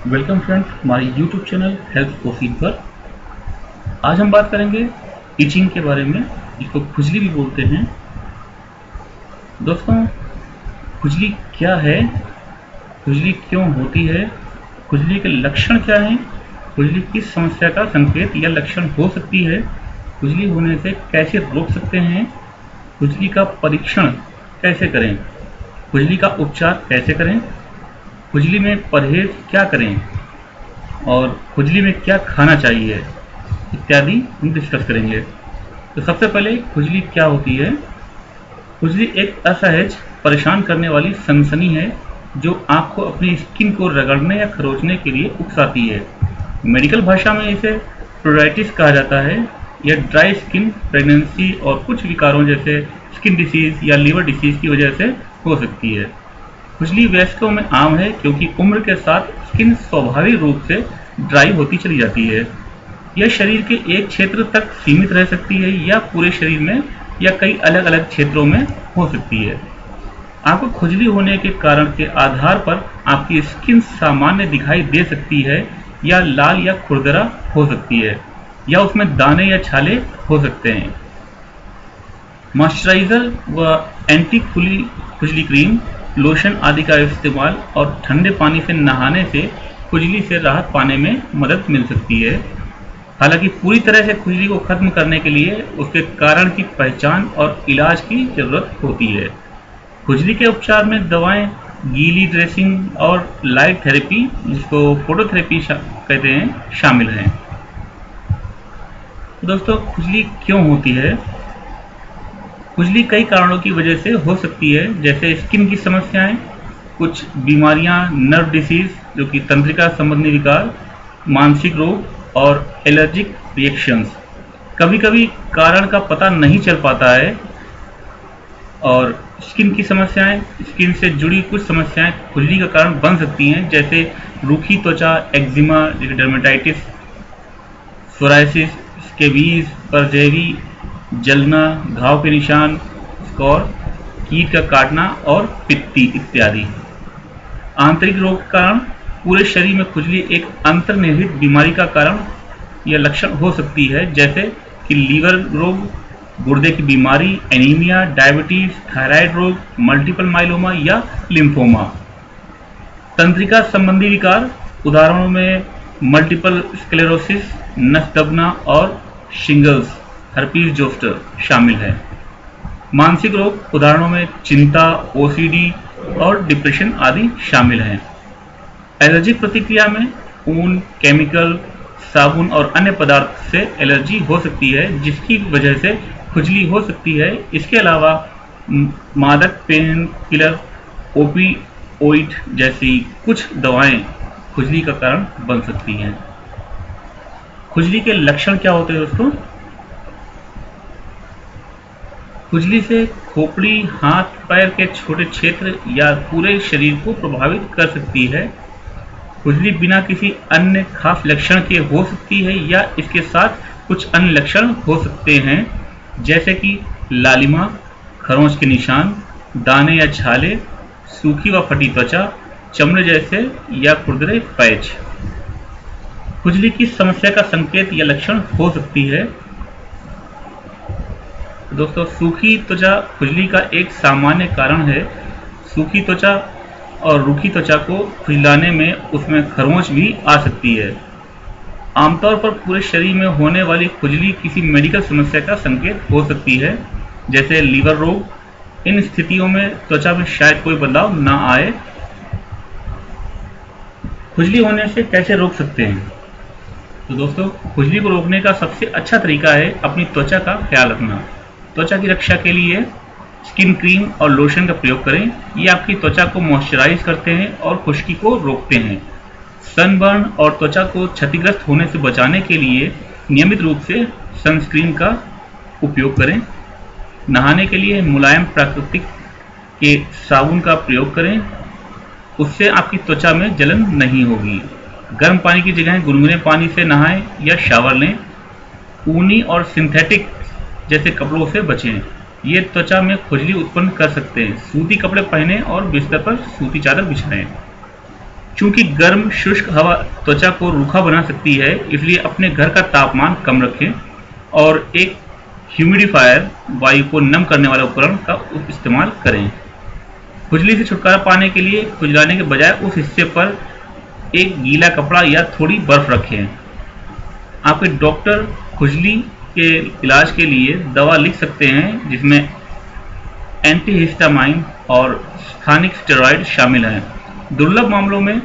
Welcome friends हमारे YouTube channel health प्रोफीड पर। आज हम बात करेंगे इचिंग के बारे में, इसको खुजली भी बोलते हैं। दोस्तों, खुजली क्या है, खुजली क्यों होती है, खुजली के लक्षण क्या हैं, खुजली किस समस्या का संकेत या लक्षण हो सकती है, खुजली होने से कैसे रोक सकते हैं, खुजली का परीक्षण कैसे करें, खुजली का उपचार कैसे करें, खुजली में परहेज क्या करें और खुजली में क्या खाना चाहिए इत्यादि हम डिस्कस करेंगे। तो सबसे पहले खुजली क्या होती है। खुजली एक असहज परेशान करने वाली सनसनी है जो आपको अपनी स्किन को रगड़ने या खरोचने के लिए उकसाती है। मेडिकल भाषा में इसे प्रोराइटिस कहा जाता है। यह ड्राई स्किन, प्रेगनेंसी और कुछ विकारों जैसे स्किन डिसीज या लीवर डिसीज की वजह से हो सकती है। खुजली वयस्कों में आम है क्योंकि उम्र के साथ स्किन स्वाभाविक रूप से ड्राई होती चली जाती है। यह शरीर के एक क्षेत्र तक सीमित रह सकती है या पूरे शरीर में या कई अलग अलग क्षेत्रों में हो सकती है। आपको खुजली होने के कारण के आधार पर आपकी स्किन सामान्य दिखाई दे सकती है या लाल या खुरदरा हो सकती है या उसमें दाने या छाले हो सकते हैं। मॉइस्चराइजर व एंटी खुजली क्रीम, लोशन आदि का इस्तेमाल और ठंडे पानी से नहाने से खुजली से राहत पाने में मदद मिल सकती है। हालांकि पूरी तरह से खुजली को खत्म करने के लिए उसके कारण की पहचान और इलाज की जरूरत होती है। खुजली के उपचार में दवाएं, गीली ड्रेसिंग और लाइट थेरेपी, जिसको फोटोथेरेपी कहते हैं, शामिल हैं। दोस्तों, खुजली क्यों होती है? खुजली कई कारणों की वजह से हो सकती है, जैसे स्किन की समस्याएं, कुछ बीमारियां, नर्व डिसीज जो कि तंत्रिका संबंधी विकार, मानसिक रोग और एलर्जिक रिएक्शंस। कभी कभी कारण का पता नहीं चल पाता है और स्किन की समस्याएं, स्किन से जुड़ी कुछ समस्याएं खुजली का कारण बन सकती हैं, जैसे रूखी त्वचा, एक्जिमा, डर्मेटाइटिस, सोरायसिस, स्केबीज, परजेवी, जलना, घाव के निशान, स्कॉर, कीट का काटना और पित्ती इत्यादि। आंतरिक रोग के कारण पूरे शरीर में खुजली एक अंतर्निहित बीमारी का कारण या लक्षण हो सकती है, जैसे कि लीवर रोग, गुर्दे की बीमारी, एनीमिया, डायबिटीज, थायराइड रोग, मल्टीपल माइलोमा या लिम्फोमा। तंत्रिका संबंधी विकार, उदाहरणों में मल्टीपल स्क्लेरोसिस, नस दबना और शिंगल्स, हर्पीज जोस्टर शामिल है। मानसिक रोग, उदाहरणों में चिंता, ओसीडी और डिप्रेशन आदि शामिल हैं। एलर्जिक प्रतिक्रिया में ऊन, केमिकल, साबुन और अन्य पदार्थ से एलर्जी हो सकती है, जिसकी वजह से खुजली हो सकती है। इसके अलावा मादक, पेन किलर, ओपिओइड जैसी कुछ दवाएं खुजली का कारण बन सकती हैं। खुजली के लक्षण क्या होते हैं दोस्तों? खुजली से खोपड़ी, हाथ पैर के छोटे क्षेत्र या पूरे शरीर को प्रभावित कर सकती है। खुजली बिना किसी अन्य खास लक्षण के हो सकती है या इसके साथ कुछ अन्य लक्षण हो सकते हैं, जैसे कि लालिमा, खरोंच के निशान, दाने या छाले, सूखी व फटी त्वचा, चमड़े जैसे या खुरदरे पैच। खुजली की समस्या का संकेत या लक्षण हो सकती है। दोस्तों, सूखी त्वचा खुजली का एक सामान्य कारण है। सूखी त्वचा और रूखी त्वचा को खुजलाने में उसमें खरोंच भी आ सकती है। आमतौर पर पूरे शरीर में होने वाली खुजली किसी मेडिकल समस्या का संकेत हो सकती है, जैसे लीवर रोग। इन स्थितियों में त्वचा में शायद कोई बदलाव ना आए। खुजली होने से कैसे रोक सकते हैं? तो दोस्तों, खुजली को रोकने का सबसे अच्छा तरीका है अपनी त्वचा का ख्याल रखना। त्वचा की रक्षा के लिए स्किन क्रीम और लोशन का प्रयोग करें। ये आपकी त्वचा को मॉइस्चराइज करते हैं और खुश्की को रोकते हैं। सनबर्न और त्वचा को क्षतिग्रस्त होने से बचाने के लिए नियमित रूप से सनस्क्रीन का उपयोग करें। नहाने के लिए मुलायम प्राकृतिक के साबुन का प्रयोग करें, उससे आपकी त्वचा में जलन नहीं होगी। गर्म पानी की जगह गुनगुने पानी से नहाएं या शावर लें। ऊनी और सिंथेटिक जैसे कपड़ों से बचें, ये त्वचा में खुजली उत्पन्न कर सकते हैं। सूती कपड़े पहनें और बिस्तर पर सूती चादर बिछाएं। चूंकि गर्म शुष्क हवा त्वचा को रूखा बना सकती है, इसलिए अपने घर का तापमान कम रखें और एक ह्यूमिडिफायर वायु को नम करने वाले उपकरण का इस्तेमाल करें। खुजली से छुटकारा पाने के लिए खुजलाने के बजाय उस हिस्से पर एक गीला कपड़ा या थोड़ी बर्फ रखें। आपके डॉक्टर खुजली के इलाज के लिए दवा लिख सकते हैं जिसमें एंटीहिस्टामाइन और स्थानिक स्टेरॉयड शामिल हैं। दुर्लभ मामलों में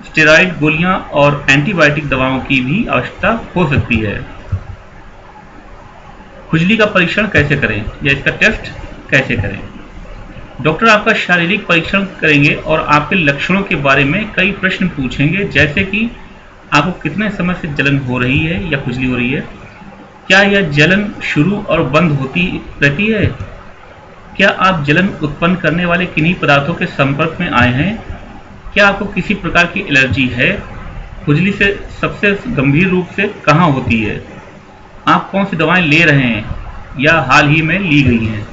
स्टेरॉयड गोलियां और एंटीबायोटिक दवाओं की भी आवश्यकता हो सकती है। खुजली का परीक्षण कैसे करें या इसका टेस्ट कैसे करें? डॉक्टर आपका शारीरिक परीक्षण करेंगे और आपके लक्षणों के बारे में कई प्रश्न पूछेंगे, जैसे कि आपको कितने समय से जलन हो रही है या खुजली हो रही है, क्या यह जलन शुरू और बंद होती रहती है, क्या आप जलन उत्पन्न करने वाले किन्हीं पदार्थों के संपर्क में आए हैं, क्या आपको किसी प्रकार की एलर्जी है, खुजली से सबसे गंभीर रूप से कहाँ होती है, आप कौन सी दवाएं ले रहे हैं या हाल ही में ली गई हैं।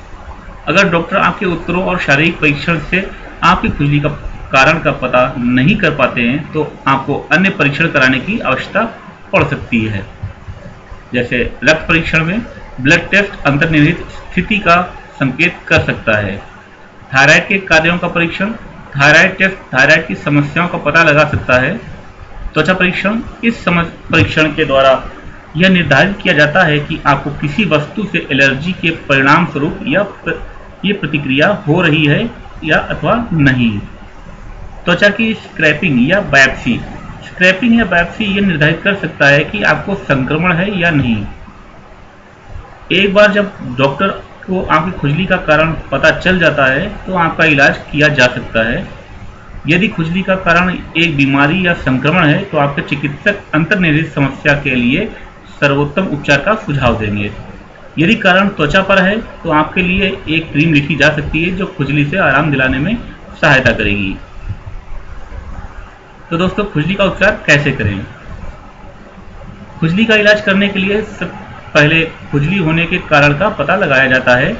अगर डॉक्टर आपके उत्तरों और शारीरिक परीक्षण से आपकी खुजली का कारण का पता नहीं कर पाते हैं तो आपको अन्य परीक्षण कराने की आवश्यकता पड़ सकती है। जैसे रक्त परीक्षण में ब्लड टेस्ट अंतर्निहित स्थिति का संकेत कर सकता है। थायराइड के कार्यों का परीक्षण, थायराइड टेस्ट थायराइड की समस्याओं का पता लगा सकता है। त्वचा परीक्षण, इस परीक्षण के द्वारा यह निर्धारित किया जाता है कि आपको किसी वस्तु से एलर्जी के परिणाम स्वरूप या ये प्रतिक्रिया हो रही है या अथवा नहीं। त्वचा की स्क्रैपिंग या बायोप्सी, स्क्रैपिंग या बायोप्सी यह निर्धारित कर सकता है कि आपको संक्रमण है या नहीं। एक बार जब डॉक्टर को आपकी खुजली का कारण पता चल जाता है तो आपका इलाज किया जा सकता है। यदि खुजली का कारण एक बीमारी या संक्रमण है तो आपके चिकित्सक अंतर्निहित समस्या के लिए सर्वोत्तम उपचार का सुझाव देंगे। यदि कारण त्वचा पर है तो आपके लिए एक क्रीम लिखी जा सकती है जो खुजली से आराम दिलाने में सहायता करेगी। तो दोस्तों, खुजली का उपचार कैसे करें? खुजली का इलाज करने के लिए पहले खुजली होने के कारण का पता लगाया जाता है,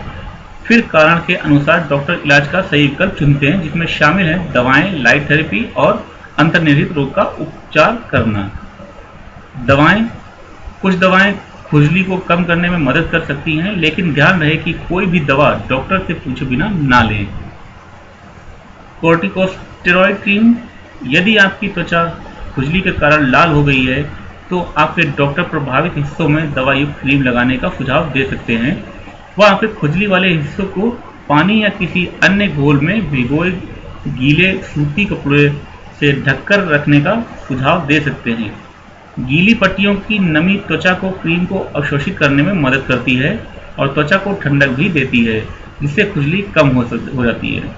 फिर कारण के अनुसार डॉक्टर इलाज का सही विकल्प चुनते हैं, जिसमें शामिल है दवाएं, लाइट थेरेपी और अंतर्निहित रोग का उपचार करना। दवाएं, कुछ दवाएं खुजली को कम करने में मदद कर सकती हैं, लेकिन ध्यान रहे कि कोई भी दवा डॉक्टर से पूछे बिना ना लें। कॉर्टिकोस्टेरॉइड क्रीम, यदि आपकी त्वचा खुजली के कारण लाल हो गई है तो आपके डॉक्टर प्रभावित हिस्सों में दवायुक्त क्रीम लगाने का सुझाव दे सकते हैं। वह आपके खुजली वाले हिस्सों को पानी या किसी अन्य घोल में भिगोए गीले सूती कपड़े से ढककर रखने का सुझाव दे सकते हैं। गीली पट्टियों की नमी त्वचा को क्रीम को अवशोषित करने में मदद करती है और त्वचा को ठंडक भी देती है, जिससे खुजली कम हो जाती है।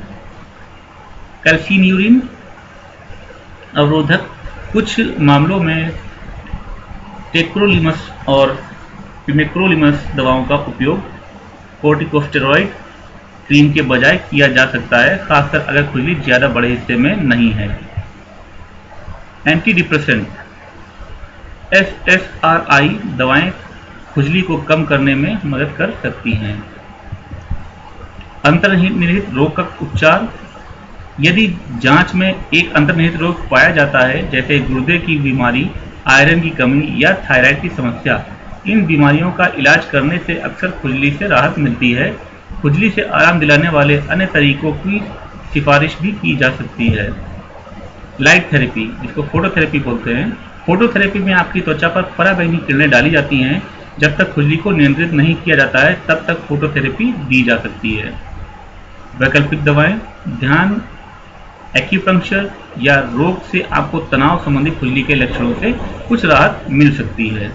कैल्सिन्यूरिन अवरोधक, कुछ मामलों में टेक्रोलिमस और पिमेक्रोलिमस दवाओं का उपयोग कॉर्टिकोस्टेरॉइड क्रीम के बजाय किया जा सकता है, खासकर अगर खुजली ज़्यादा बड़े हिस्से में नहीं है। एंटी डिप्रेसेंट, SSRI दवाएं खुजली को कम करने में मदद कर सकती हैं। अंतर्निहित रोग का उपचार, यदि जांच में एक अंतर्निहित रोग पाया जाता है, जैसे गुर्दे की बीमारी, आयरन की कमी या थायराइड की समस्या, इन बीमारियों का इलाज करने से अक्सर खुजली से राहत मिलती है। खुजली से आराम दिलाने वाले अन्य तरीकों की सिफारिश भी की जा सकती है। लाइट थेरेपी, जिसको फोटोथेरेपी बोलते हैं, फोटोथेरेपी में आपकी त्वचा पर पराबैंगनी किरणें डाली जाती हैं। जब तक खुजली को नियंत्रित नहीं किया जाता है तब तक फोटोथेरेपी दी जा सकती है। वैकल्पिक दवाएं, ध्यान, एक्यूपंक्चर या रोग से आपको तनाव संबंधी खुजली के लक्षणों से कुछ राहत मिल सकती है।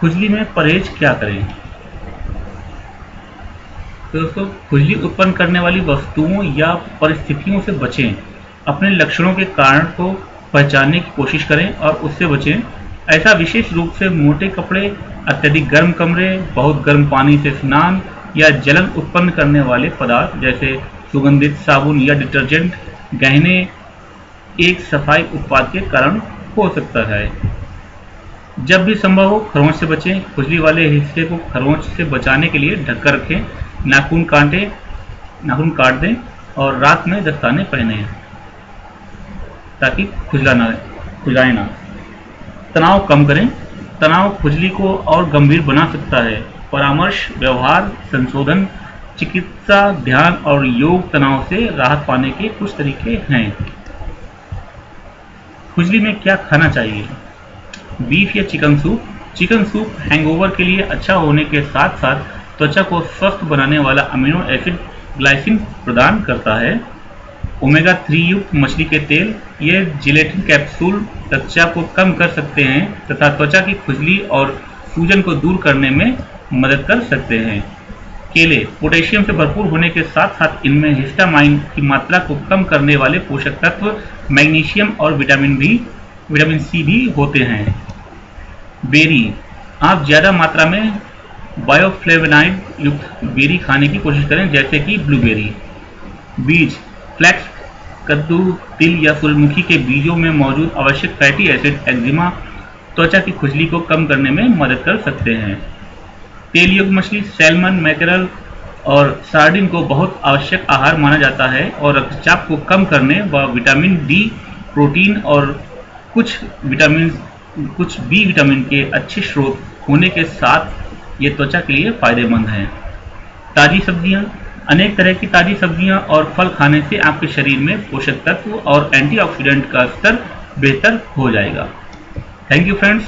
खुजली में परहेज क्या करें? तो दोस्तों, खुजली उत्पन्न करने वाली वस्तुओं या परिस्थितियों से बचें। अपने लक्षणों के कारण को पहचानने की कोशिश करें और उससे बचें। ऐसा विशेष रूप से मोटे कपड़े, अत्यधिक गर्म कमरे, बहुत गर्म पानी से स्नान या जलन उत्पन्न करने वाले पदार्थ जैसे सुगंधित साबुन या डिटर्जेंट, गहने एक सफाई उत्पाद के कारण हो सकता है। जब भी संभव हो खरोंच से बचें। खुजली वाले हिस्से को खरोंच से बचाने के लिए ढककर रखें। नाखून काट दें और रात में दस्ताने पहने ताकि खुजलाए ना। तनाव कम करें। तनाव खुजली को और गंभीर बना सकता है। परामर्श, व्यवहार संशोधन, चिकित्सा, ध्यान और योग तनाव से राहत पाने के कुछ तरीके हैं। खुजली में क्या खाना चाहिए? बीफ या chicken soup. Chicken soup hangover के लिए अच्छा होने के साथ साथ त्वचा को स्वस्थ बनाने वाला अमीनो एसिड ग्लाइसिन प्रदान करता है। ओमेगा 3 युक्त मछली के तेल, ये जिलेटिन कैप्सूल त्वचा को कम कर सकते हैं तथा त्वचा की खुजली और सूजन को दूर करने में मदद कर सकते हैं। केले पोटेशियम से भरपूर होने के साथ साथ इनमें हिस्टामाइन की मात्रा को कम करने वाले पोषक तत्व मैग्नीशियम और विटामिन सी भी होते हैं। बेरी, आप ज़्यादा मात्रा में बायोफ्लेवोनाइड युक्त बेरी खाने की कोशिश करें, जैसे कि ब्लूबेरी। बीज, फ्लैक्स, कद्दू, तिल या सूरजमुखी के बीजों में मौजूद आवश्यक फैटी एसिड एक्जिमा, त्वचा की खुजली को कम करने में मदद कर सकते हैं। तेल युक्त मछली, सैल्मन, मैकेरल और सार्डिन को बहुत आवश्यक आहार माना जाता है और रक्तचाप को कम करने व विटामिन डी, प्रोटीन और कुछ बी विटामिन के अच्छे स्रोत होने के साथ ये त्वचा के लिए फायदेमंद हैं। ताज़ी सब्जियां, अनेक तरह की ताज़ी सब्जियां और फल खाने से आपके शरीर में पोषक तत्व और एंटीऑक्सीडेंट का स्तर बेहतर हो जाएगा। Thank you friends.